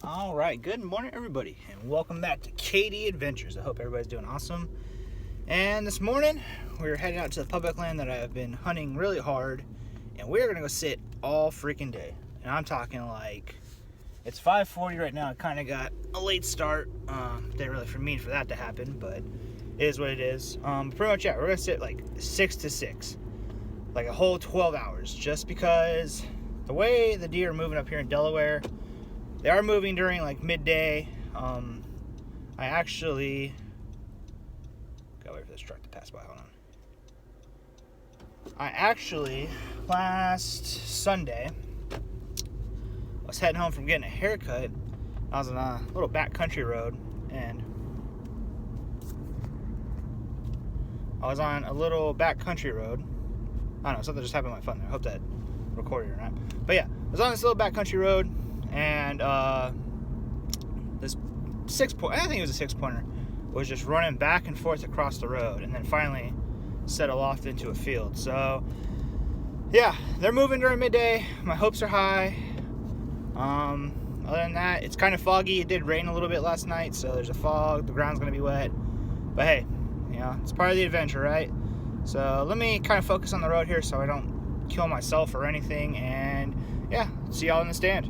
All right, good morning, everybody, and welcome back to KD Adventures. I hope everybody's doing awesome. And this morning, we're heading out to the public land that I've been hunting really hard, and we're gonna go sit all freaking day. And I'm talking like it's 5:40 right now. I kind of got a late start. Didn't really mean for that to happen, but it is what it is. Pretty much, yeah, we're gonna sit like 6 to 6, like a whole 12 hours, just because the way the deer are moving up here in Delaware. They are moving during like midday. I actually gotta wait for this truck to pass by. Hold on. I actually last Sunday was heading home from getting a haircut. I was on a little backcountry road, and I was on a little backcountry road. I don't know, something just happened on my phone there. I hope that recorded or not. But yeah, I was on this little backcountry road. And this I think it was a 6-pointer, was just running back and forth across the road, and then finally settled off into a field. So yeah, they're moving during midday. My hopes are high. Other than that, it's kind of foggy. It did rain a little bit last night, so there's a fog. The ground's gonna be wet, but hey, you know, it's part of the adventure, right? So let me kind of focus on the road here so I don't kill myself or anything. And yeah, see y'all in the stand.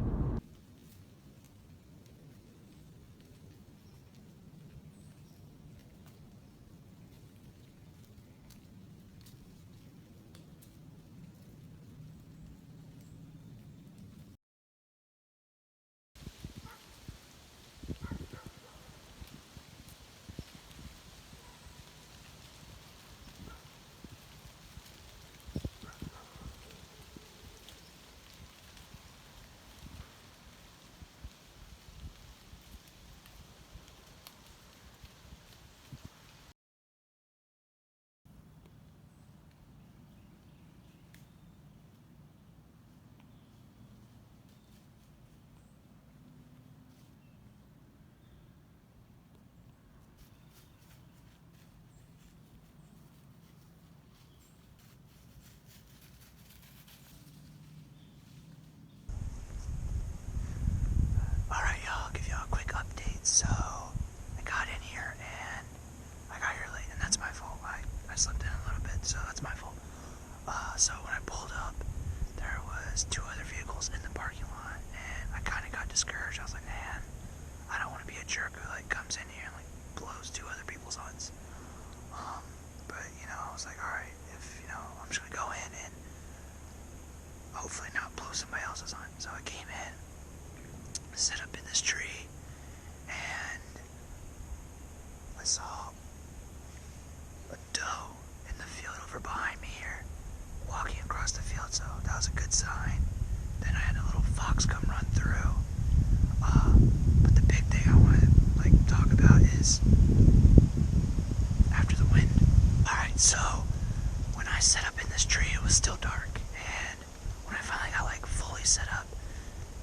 So I got in here and I got here late, and that's my fault. I slept in a little bit, so that's my fault. So when I pulled up, there was 2 other vehicles in the parking lot, and I kind of got discouraged. I was like, man, I don't want to be a jerk who like comes in here and like blows 2 other people's hunts. But you know, I was like, all right, if you know, I'm just gonna go in and hopefully not blow somebody else's hunt. So I came in, set up in this tree. I saw a doe in the field over behind me here, walking across the field, so that was a good sign. Then I had a little fox come run through. But the big thing I want to talk about is after the wind. Alright, so when I set up in this tree, it was still dark, and when I finally got fully set up,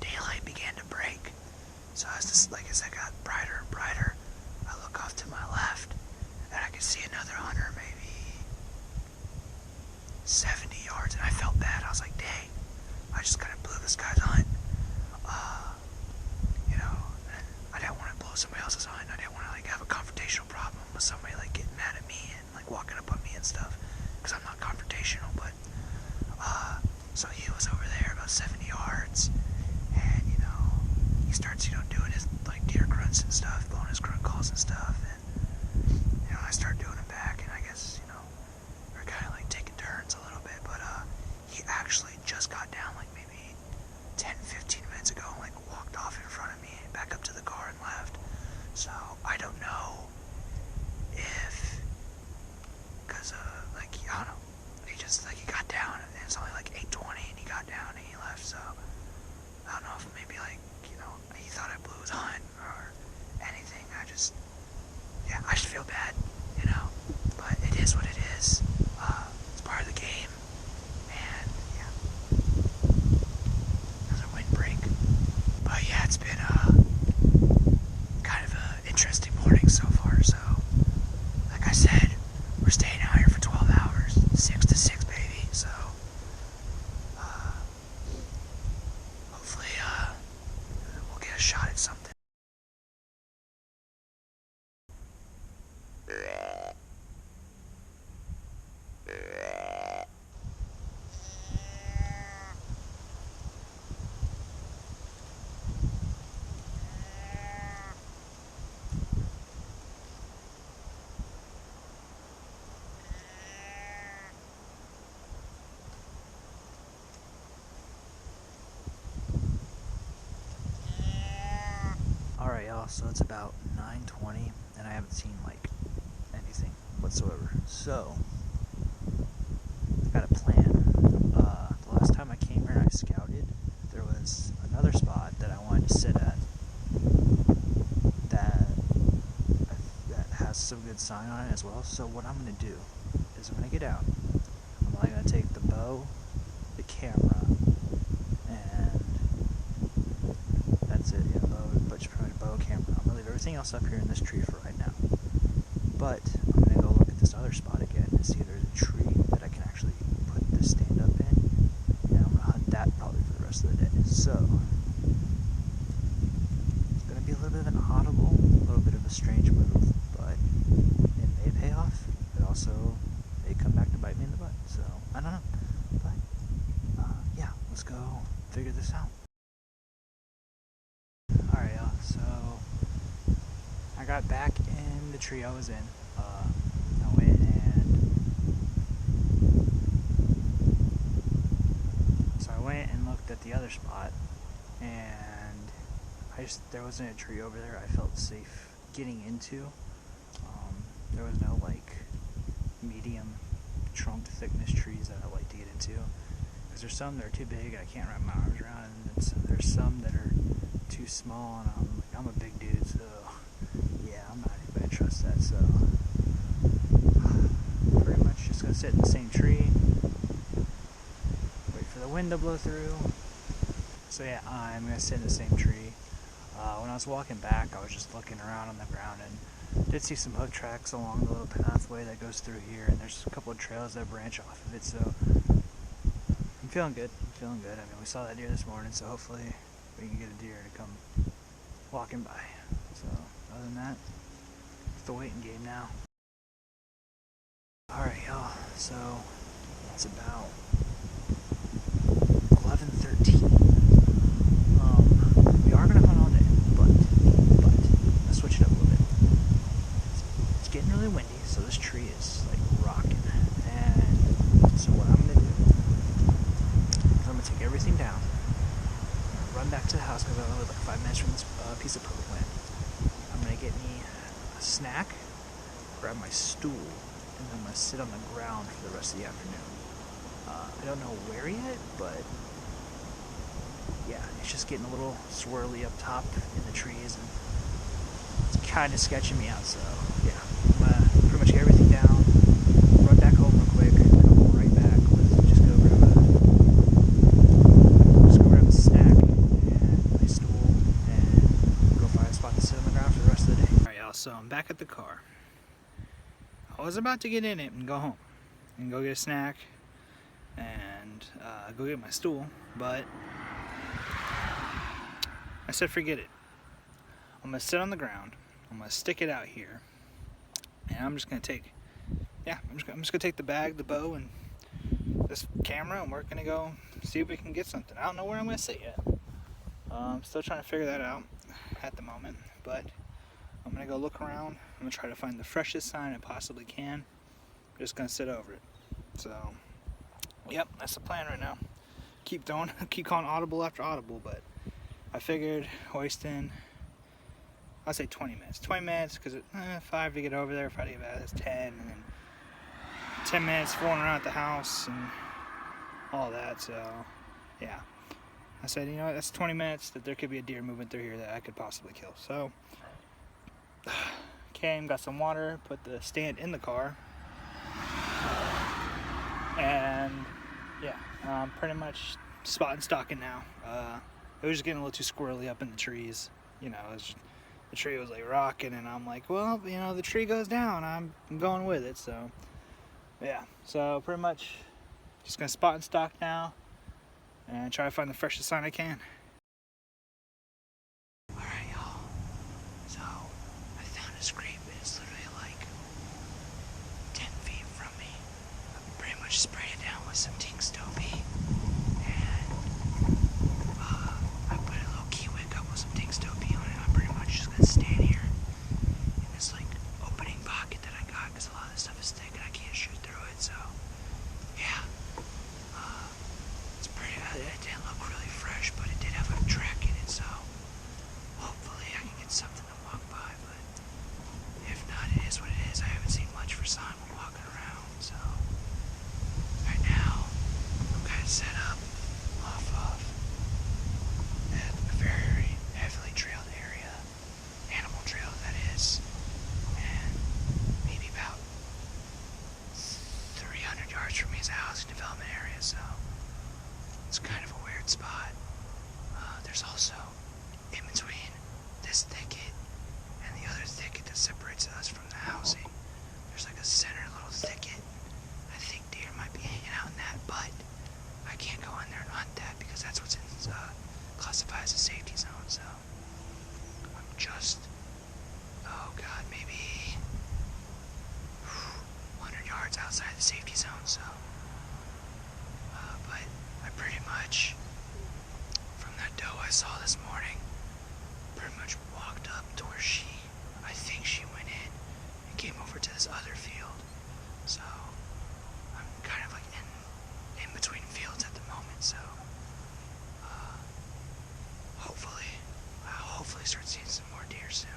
daylight began to break. So as I got brighter and brighter, I look off to my left, and I could see another hunter maybe 70 yards, and I felt bad. I was like, dang, I just kind of blew this guy's hunt. You know, and I didn't want to blow somebody else's hunt. I didn't want to have a confrontational problem with somebody getting mad at me and walking up on me and stuff, because I'm not confrontational. But so he was over there about 70 yards, and you know, he starts doing his deer grunts and stuff, blowing his grunt calls and stuff, and you know, I start doing them back, and I guess, you know, we're kind of taking turns a little bit. But he actually just got down maybe 10-15 minutes ago and walked off in front of me back up to the car and left. So I don't know if, because I don't know, he just he got down, and it's only 8:20 and he got down and he left. So I don't know if maybe you know, he thought I blew his hunt or anything. I just feel bad, you know, but it is what it is. It's part of the game, and yeah, another windbreak. But yeah, it's been kind of an interesting morning so far. So like I said, we're staying out here for 12 hours, 6 to 6, baby. So hopefully we'll get a shot god, it's something. Alright y'all, so it's about 9:20 and I haven't seen like anything whatsoever. So I got a plan. The last time I came here and I scouted, there was another spot that I wanted to sit at that has some good sign on it as well. So what I'm gonna do is I'm gonna get out. I'm only gonna take the bow, the camera, and that's it. Yeah, bow, camera. I'm gonna leave everything else up here in this tree for right now. But I'm gonna go look at this other spot again and see if there's a tree that I can actually put this stand up in, and I'm gonna hunt that probably for the rest of the day. So it's gonna be a little bit of an audible, a little bit of a strange move, but it may pay off. It also may come back to bite me in the butt. So I don't know. But yeah, let's go figure this out. Alright y'all, so I got back in the tree I was in. I went and looked at the other spot, and there wasn't a tree over there I felt safe getting into. There was no like medium trunk thickness trees that I like to get into, because there's some that are too big and I can't wrap my arms around, and there's some that are too small, and I'm a big dude, so yeah, I'm not even gonna trust that. So pretty much just gonna sit in the same tree, wait for the wind to blow through. So yeah, I'm gonna sit in the same tree. When I was walking back, I was just looking around on the ground and did see some hoof tracks along the little pathway that goes through here, and there's a couple of trails that branch off of it. So I'm feeling good. I mean, we saw that deer this morning, so hopefully we can get a deer to come walking by. So other than that, it's the waiting game now. Alright y'all, so it's about 11:13. We are gonna hunt all day, but let's switch it up a little bit. It's getting really windy, so this tree is like rocking. And so what I'm gonna do is I'm gonna take everything down, run back to the house because I only live like 5 minutes from this piece of public land. I'm gonna get me a snack, grab my stool, and then I'm gonna sit on the ground for the rest of the afternoon. I don't know where yet, but yeah, it's just getting a little swirly up top in the trees, and it's kind of sketching me out. So yeah, I'm gonna pretty much get everything down, run back home real quick, come right back. Let's just go grab a snack and my stool, and go find a spot to sit on the ground for the rest of the day. Alright y'all, so I'm back at the car. I was about to get in it and go home and go get a snack and go get my stool, but I said forget it. I'm gonna sit on the ground, I'm gonna stick it out here, and I'm just gonna take the bag, the bow, and this camera, and we're gonna go see if we can get something. I don't know where I'm gonna sit yet. I'm still trying to figure that out at the moment, but I'm gonna go look around. I'm gonna try to find the freshest sign I possibly can. I'm just gonna sit over it. So yep, that's the plan right now. Keep calling audible after audible, but I figured wasting, I'll say 20 minutes. 20 minutes, because 5 to get over there, 5 to get back, that's 10, and then 10 minutes fooling around at the house and all that. So yeah, I said, you know what, that's 20 minutes that there could be a deer moving through here that I could possibly kill. So came, got some water, put the stand in the car, and yeah, pretty much spot and stalking now. It was just getting a little too squirrely up in the trees. You know, the tree was like rocking, and I'm like, well, you know, the tree goes down, I'm going with it. So yeah, so pretty much just gonna spot and stalk now and try to find the freshest sign I can. Alright hopefully start seeing some more deer soon.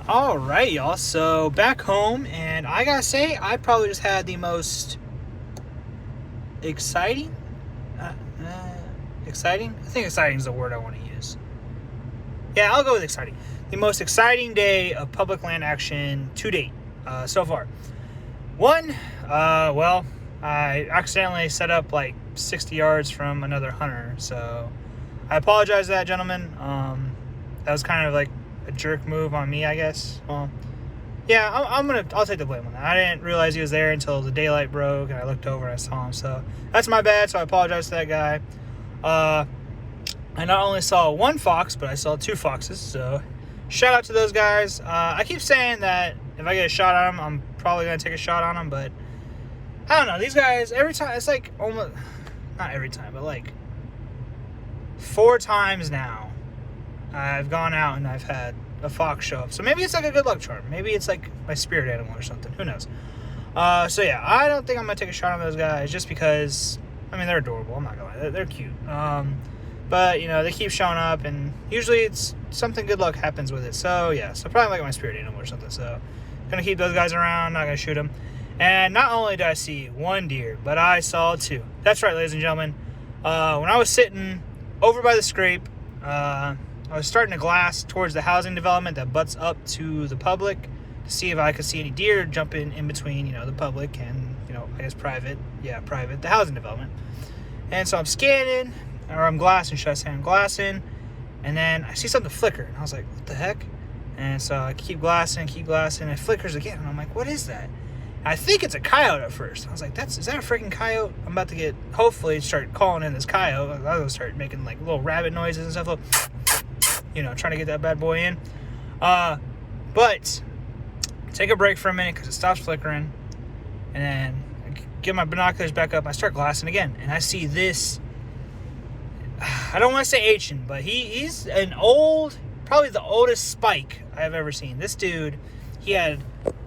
Alright, y'all, so back home, and I gotta say, I probably just had the most exciting? Exciting? I think exciting is the word I want to use. Yeah, I'll go with exciting. The most exciting day of public land action to date, so far. One, well, I accidentally set up like 60 yards from another hunter, so I apologize to that gentleman. That was kind of like a jerk move on me, I guess. Well, yeah, I'll take the blame on that. I didn't realize he was there until the daylight broke, and I looked over and I saw him. So that's my bad. So I apologize to that guy. I not only saw one fox, but I saw two foxes. So shout out to those guys. I keep saying that if I get a shot on them, I'm probably gonna take a shot on them, but I don't know. These guys, every time, it's like almost not every time, but like 4 times now I've gone out and I've had a fox show up. So maybe it's like a good luck charm. Maybe it's like my spirit animal or something. Who knows? So yeah, I don't think I'm going to take a shot on those guys just because, I mean, they're adorable. I'm not going to lie. They're cute. But, you know, they keep showing up and usually it's something good luck happens with it. So yeah, so probably like my spirit animal or something. So going to keep those guys around, not going to shoot them. And not only did I see one deer, but I saw 2. That's right, ladies and gentlemen. When I was sitting over by the scrape, I was starting to glass towards the housing development that butts up to the public to see if I could see any deer jumping in between, you know, the public and, you know, I guess private, the housing development. And so I'm scanning, or I'm glassing, should I say I'm glassing, and then I see something flicker, and I was like, what the heck? And so I keep glassing, and it flickers again, and I'm like, what is that? And I think it's a coyote at first. I was like, is that a freaking coyote? I'm about to hopefully start calling in this coyote. I was going to start making like little rabbit noises and stuff, little, you know, trying to get that bad boy in. But take a break for a minute because it stops flickering. And then I get my binoculars back up. And I start glassing again. And I see this. I don't want to say Ancient, but he's an old, probably the oldest spike I've ever seen. This dude, he had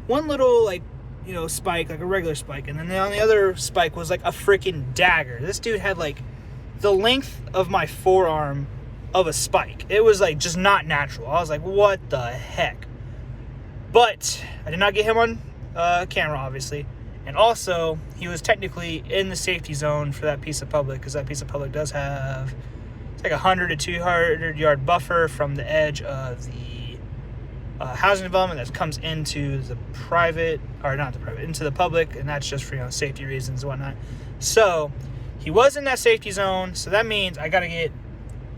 one little, like, you know, spike, like a regular spike. And then on the other spike was like a freaking dagger. This dude had like the length of my forearm of a spike. It was like just not natural. I was like, what the heck? But I did not get him on camera, obviously. And also, he was technically in the safety zone for that piece of public, because that piece of public does have, it's like 100 to 200 yard buffer from the edge of the housing development that comes into the private, or not the private, into the public, and that's just for, you know, safety reasons and whatnot. So he was in that safety zone, so that means I got to get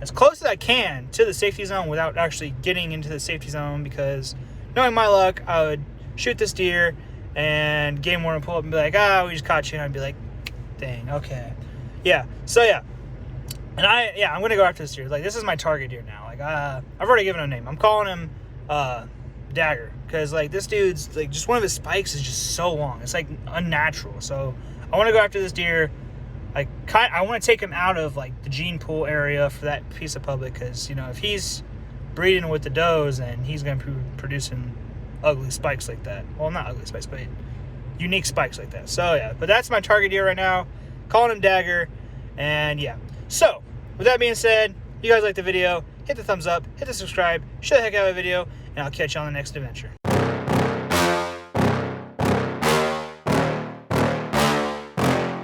as close as I can to the safety zone without actually getting into the safety zone, because knowing my luck, I would shoot this deer and game warden pull up and be like, we just caught you. And I'd be like, dang, okay. Yeah, so yeah. And I'm going to go after this deer. Like, this is my target deer now. Like, I've already given him a name. I'm calling him Dagger, because like this dude's like, just one of his spikes is just so long. It's like unnatural. So I want to go after this deer. I want to take him out of like the gene pool area for that piece of public, because, you know, if he's breeding with the does, then he's going to be producing ugly spikes like that. Well, not ugly spikes, but unique spikes like that. So yeah, but that's my target deer right now. Calling him Dagger. And yeah, so with that being said, you guys like the video, hit the thumbs up, hit the subscribe, share the heck out of the video, and I'll catch you on the next adventure.